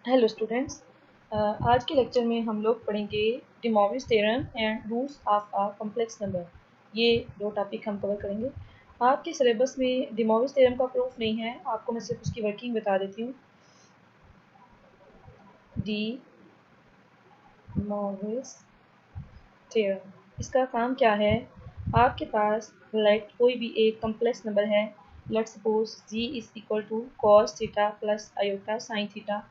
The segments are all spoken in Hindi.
Hello students. आज के लेक्चर में हम लोग पढ़ेंगे de Moivre theorem and roots of a complex number. ये दो टॉपिक हम कवर करेंगे। आपके सिलेबस में डी मॉर्विस थ्योरम का प्रूफ नहीं है, आपको मैं सिर्फ उसकी वर्किंग बता देती हूँ। डी मॉर्विस थ्योरम, इसका काम क्या है? आपके पास लेट कोई भी एक कॉम्प्लेक्स नंबर है, let suppose z is equal to cos theta plus iota sine theta.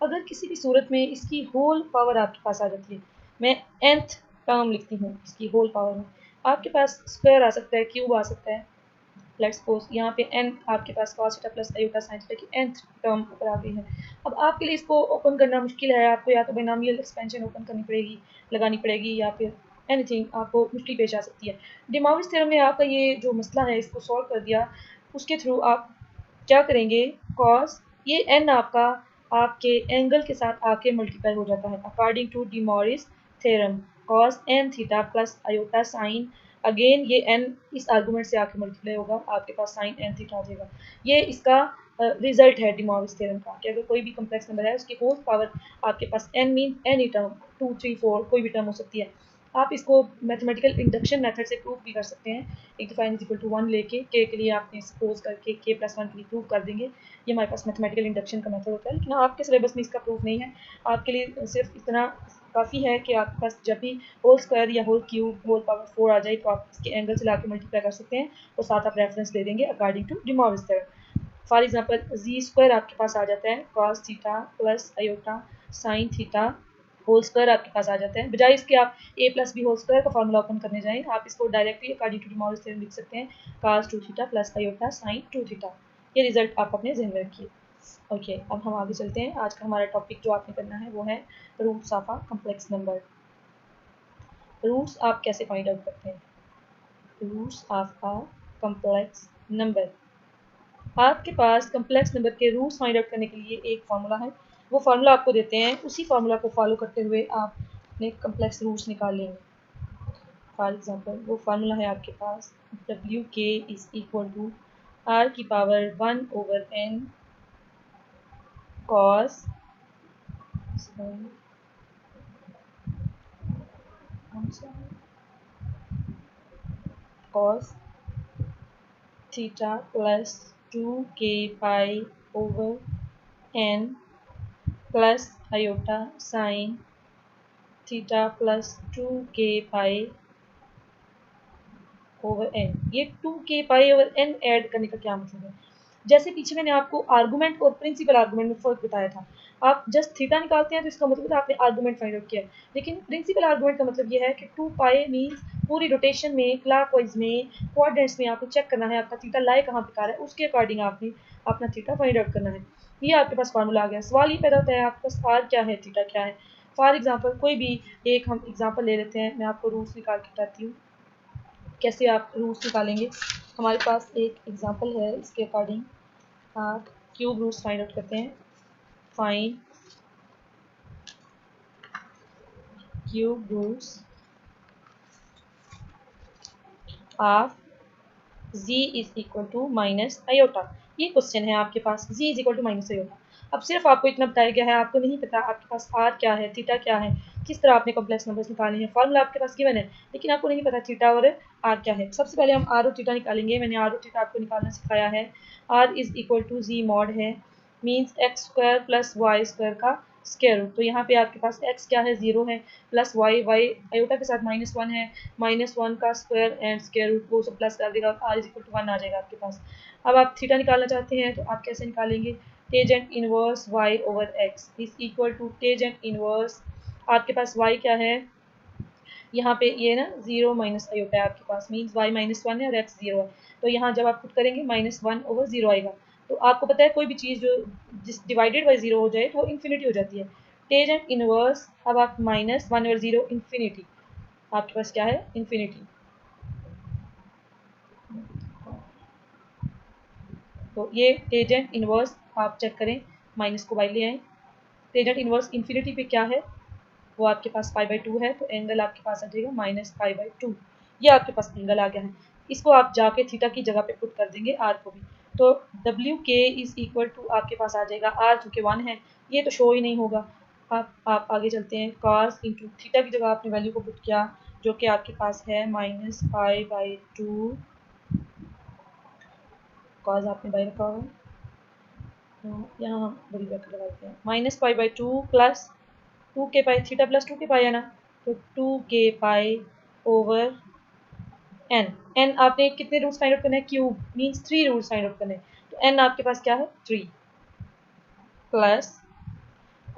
अगर किसी भी सूरत में इसकी होल पावर आपके पास आ जाती है, मैं nth टर्म लिखती हूँ इसकी होल पावर में, आपके पास स्क्वायर आ सकता है, क्यूब आ सकता है। लेट्स सपोज यहाँ पे n आपके पास cos theta plus iota sine theta की nth टर्म ऊपर आ गई है। अब आपके लिए इसको ओपन करना मुश्किल है, आपको या तो बाइनोमियल एक्सपेंशन ओपन करनी पड़ेगी, लगानी पड़ेगी, या फिर एनीथिंग आपको मुश्किल पेश आ सकती है। डी मॉर्विस थ्योरम में आपका ये जो मसला है इसको सॉल्व कर दिया। उसके थ्रू आप क्या करेंगे, कॉस ये n आपका आपके एंगल के साथ आके मल्टीप्लाई हो जाता है according to De Moivre theorem. Cos n theta plus iota sine, again ये n इस आर्गूमेंट से आके मल्टीप्लाई होगा, आपके पास साइन n थीटा आ जाएगा। ये इसका रिजल्ट है डी मॉरिस थ्योरम का कि अगर कोई भी कॉम्प्लेक्स नंबर है उसकी होल पावर आपके पास n मीन एनी टर्म 2 3 4 कोई भी टर्म हो सकती है। आप इसको मैथमेटिकल इंडक्शन मेथड से प्रूव भी कर सकते हैं। एक दफ़ा n इज इक्वल टू 1 लेके के लिए आपने सपोज करके k प्लस 1 के लिए प्रूव कर देंगे। ये हमारे पास मैथमेटिकल इंडक्शन का मेथड होता है, लेकिन आपके सिलेबस में इसका प्रूफ नहीं है। आपके लिए सिर्फ इतना काफ़ी है कि आपके पास जब भी होल स्क्वायर या होल क्यूब होल पावर 4 आ जाए तो आप इसके एंगल से ला के मल्टीप्लाई कर सकते हैं और साथ आप रेफरेंस दे देंगे according to de Moivre theorem. For example z square आपके पास आ जाता है cos theta plus iota sine theta whole square आपके पास आ जाता है। बजाय इसके आप a plus b whole square का फॉर्मूला ओपन करने जाएं, आप इसको directly according to de Moivre theorem लिख सकते हैं cos 2 theta plus iota sine 2 theta. ये रिजल्ट आप अपने जहन में रखिए। ओके, अब हम आगे चलते हैं। आज का हमारा टॉपिक जो आपने करना है वो है roots of a complex number. Roots आप कैसे फाइंड आउट करते हैं? Roots of a complex number, आपके पास कॉम्प्लेक्स नंबर के रूट्स फाइंड आउट करने के लिए एक फार्मूला है। वो फार्मूला आपको देते हैं, उसी फार्मूला को फॉलो करते हुए आप अपने कॉम्प्लेक्स रूट्स निकाल लेंगे। फॉर एग्जांपल वो फार्मूला है आपके पास डब्ल्यू के इज इक्वल टू आर की power 1 over n cos cos theta plus 2k pi over n plus iota sine theta plus 2k pi over n। ये 2k pi over n add करने का क्या मतलब है? जैसे पीछे मैंने आपको आर्गुमेंट और प्रिंसिपल आर्गुमेंट में फर्क बताया था। आप जस्ट थीटा निकालते हैं तो इसका मतलब है आपने आर्गुमेंट फाइंड आउट किया है, लेकिन प्रिंसिपल आर्गुमेंट का मतलब ये है कि 2 पाई मीन्स पूरी रोटेशन में क्लॉकवाइज में कोऑर्डिनेट्स में आपको चेक करना है आपका थीटा लाई कहाँ पे कार है, उसके अकॉर्डिंग आपने अपना थीटा फाइंड आउट करना है। ये आपके पास फार्मूला आ गया। सवाल ये पैदा होता है आपके पास आर क्या है, थीटा क्या है। फॉर एग्जाम्पल कोई भी एक हम एग्जाम्पल ले लेते हैं, मैं आपको रूट्स निकाल के बताती हूँ कैसे आप रूट्स निकालेंगे। हमारे पास एक एग्जाम्पल है, इसके अकॉर्डिंग आप क्यूब रूट्स फाइंड आउट करते हैं। Find cube roots of z is equal to minus iota. ये क्वेश्चन है आपके पास, z is equal to minus iota. अब सिर्फ आपको इतना बताया गया है, आपको नहीं पता आपके पास r क्या है, थीटा क्या है, किस तरह आपने कॉम्प्लेक्स नंबर्स निकाले हैं। फॉर्मूला आपके पास गिवन है, लेकिन आपको नहीं पता थीटा और r क्या है। सबसे पहले हम r और थीटा निकालेंगे। मैंने r और थीटा आपको निकालना सिखाया है। r is equal to z mod है, means x square plus y square का स्क्वायर रूट। तो यहाँ पे आपके पास x क्या है, 0 है, प्लस y आयोटा के साथ -1 है, -1 का स्क्वायर एंड स्क्वायर रूट वो सब प्लस कर देगा, r इज इक्वल टू 1 आ जाएगा आपके पास। अब आप थीटा निकालना चाहते हैं तो आप कैसे निकालेंगे? Tangent inverse y over x is equal to tangent inverse, आपके पास y क्या है यहाँ पे, ये ना 0 माइनस आयोटा है आपके पास, मीन्स y -1 है और x 0 है। तो यहाँ जब आप पुट करेंगे -1 ओवर 0 आएगा। तो आपको पता है कोई भी चीज़ जो जिस डिवाइडेड बाई 0 हो जाए तो वो इन्फिनिटी हो जाती है। टेजेंट इनवर्स, अब आप -1 ओवर 0 इन्फिनिटी, आपके पास क्या है, इन्फिनिटी। तो ये टेजेंट इनवर्स आप चेक करें, माइनस को बाई ले आए। टेजेंट इनवर्स इन्फिनिटी पे क्या है, वो आपके पास π/2 है, तो एंगल आपके पास आ जाएगा -π/2। ये आपके पास एंगल आ गया है। इसको आप जाके थीटा की जगह पे पुट कर देंगे, आर को भी। तो डब्ल्यू के इज इक्वल टू आपके पास आ जाएगा आर, चूँकि 1 है, ये तो शो ही नहीं होगा। आप आगे चलते हैं। कॉस इंटू थीटा की जगह आपने वैल्यू को पुट किया, जो कि आपके पास है -π/2। कॉस आपने बाई रखा होगा, तो यहाँ हम बड़ी ब्रैकेट लगाते हैं। -π/2 plus 2k pi, theta plus 2k pi है ना, तो 2k पाई ओवर n आपने कितने रूट्स फाइंड आउट करने हैं? Cube means 3 roots find out करने हैं। तो n आपके पास क्या है? 3 प्लस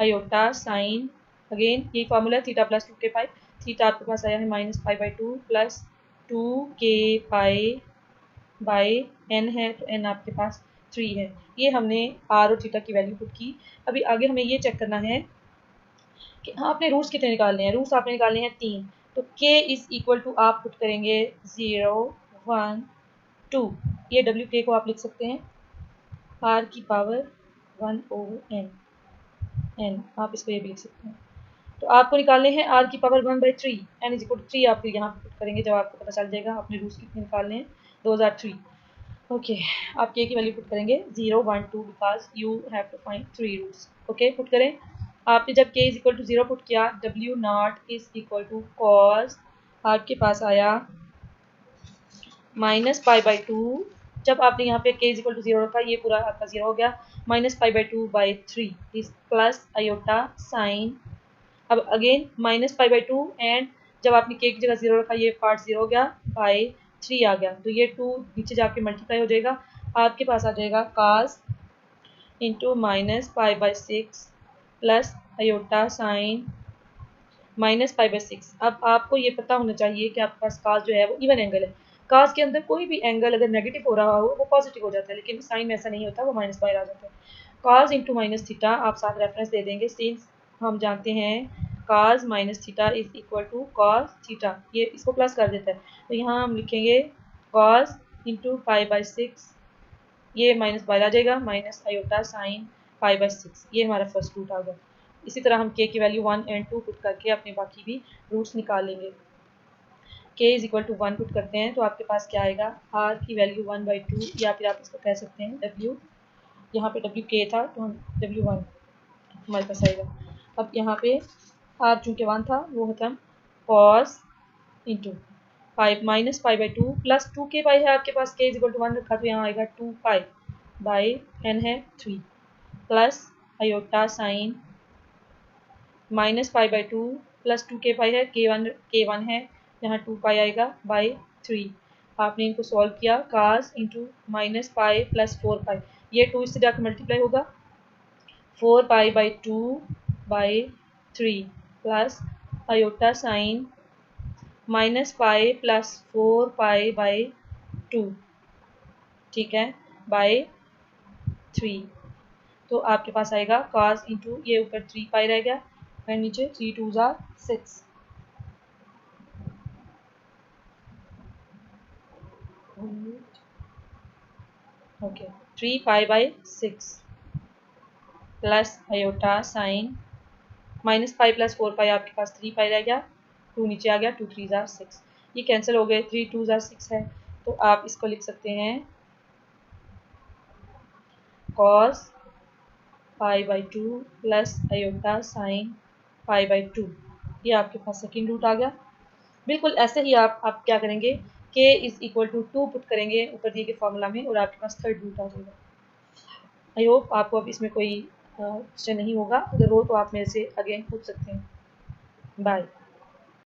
आयोटा साइन, अगेन यही फॉर्मूला है, theta plus 2k pi. Theta आपके पास आया है -π/2 plus 2k pi by n है, तो n आपके पास 3 है। ये हमने r और थीटा की वैल्यू पुट की। अभी आगे हमें ये चेक करना है कि हाँ, आपने रूट्स कितने निकालने हैं? रूट्स आपने निकालने हैं 3। तो k इज इक्वल टू आप पुट करेंगे 0, 1, 2। ये डब्ल्यू के को आप लिख सकते हैं r की पावर 1 ओवर n आप इसको ये भी लिख सकते हैं। तो आपको निकालने हैं r की power 1/3, n is equal to 3 आप यहाँ पुट करेंगे, जब आपको पता चल जाएगा आपने रूट्स कितने निकालने हैं। 2003। ओके, आप k की वैल्यू पुट करेंगे 0, 1, 2 because you have to find 3 roots. Okay, put करें। आपने जब k is equal to 0 put किया, w naught is equal to cos आपके पास आया -π/2। जब आपने यहाँ पे k इज इक्वल टू 0 रखा, ये पूरा आपका 0 हो गया। -π/2/3 इज प्लस आयोटा साइन, अब अगेन -π/2 एंड जब आपने k की जगह 0 रखा, ये पार्ट 0 हो गया, बाई 3 आ गया, तो ये 2 नीचे जाके मल्टीप्लाई हो जाएगा। आपके पास आ जाएगा cos into -π/6 plus iota sine -π/6। अब आपको ये पता होना चाहिए कि आपके पास cos जो है वो इवन एंगल है। cos के अंदर कोई भी एंगल अगर नेगेटिव हो रहा हो वो पॉजिटिव हो जाता है, लेकिन साइन में ऐसा नहीं होता, वो माइनस बाहर आ जाता है। cos इंटू माइनस थीटा आप साथ रेफरेंस दे देंगे, सिंस हम जानते हैं cos minus theta is equal to cos theta, ये इसको प्लस कर देता है, तो यहाँ हम लिखेंगे cos इंटू π/6, ये माइनस बाहर आ जाएगा, माइनस आयोटा साइन π/6, ये हमारा फर्स्ट रूट आ गया। इसी तरह हम k की वैल्यू 1 एंड 2 पुट करके अपने बाकी भी रूट्स निकाल लेंगे। k is equal to 1 put करते हैं, तो आपके पास क्या आएगा? r की वैल्यू 1/2, या फिर आप इसको कह सकते हैं w, यहाँ पे w k था तो हम w1 हमारे पास आएगा। अब यहाँ पे r चूँकि 1 था, वो होता है cos into -π/2 plus 2k pi है आपके पास, k इज इक्वल टू 1 रखा, तो यहाँ आएगा 2π/n है 3 plus iota sine -π/2 plus 2k pi है, k1 है, यहाँ 2π आएगा बाई 3। आपने इनको सॉल्व किया, cos इंटू -π प्लस 4π, ये 2 इससे जाकर मल्टीप्लाई होगा, 4π/2 by 3 plus iota sine -π plus 4π/2, ठीक है, बाई 3। तो आपके पास आएगा cos इंटू ये ऊपर 3π रह गया, और नीचे 3 2s are 6। Okay, 3π/6 plus iota sine -π plus 4π, आपके पास 3π रह गया, 2 नीचे आ गया, 2 3s are 6, ये कैंसिल हो गए, 3 2s are 6 है, तो आप इसको लिख सकते हैं cos π/2 प्लस आयोटा साइन π/2, ये आपके पास सेकेंड रूट आ गया। बिल्कुल ऐसे ही आप क्या करेंगे, k is equal to 2 put करेंगे ऊपर दिए गए फॉर्मूला में, और आपके पास थर्ड रूट आ जाएगा। आई होप आपको अब इसमें कोई क्वेश्चन नहीं होगा, अगर हो तो आप मेरे से अगेन पूछ सकते हैं। बाय।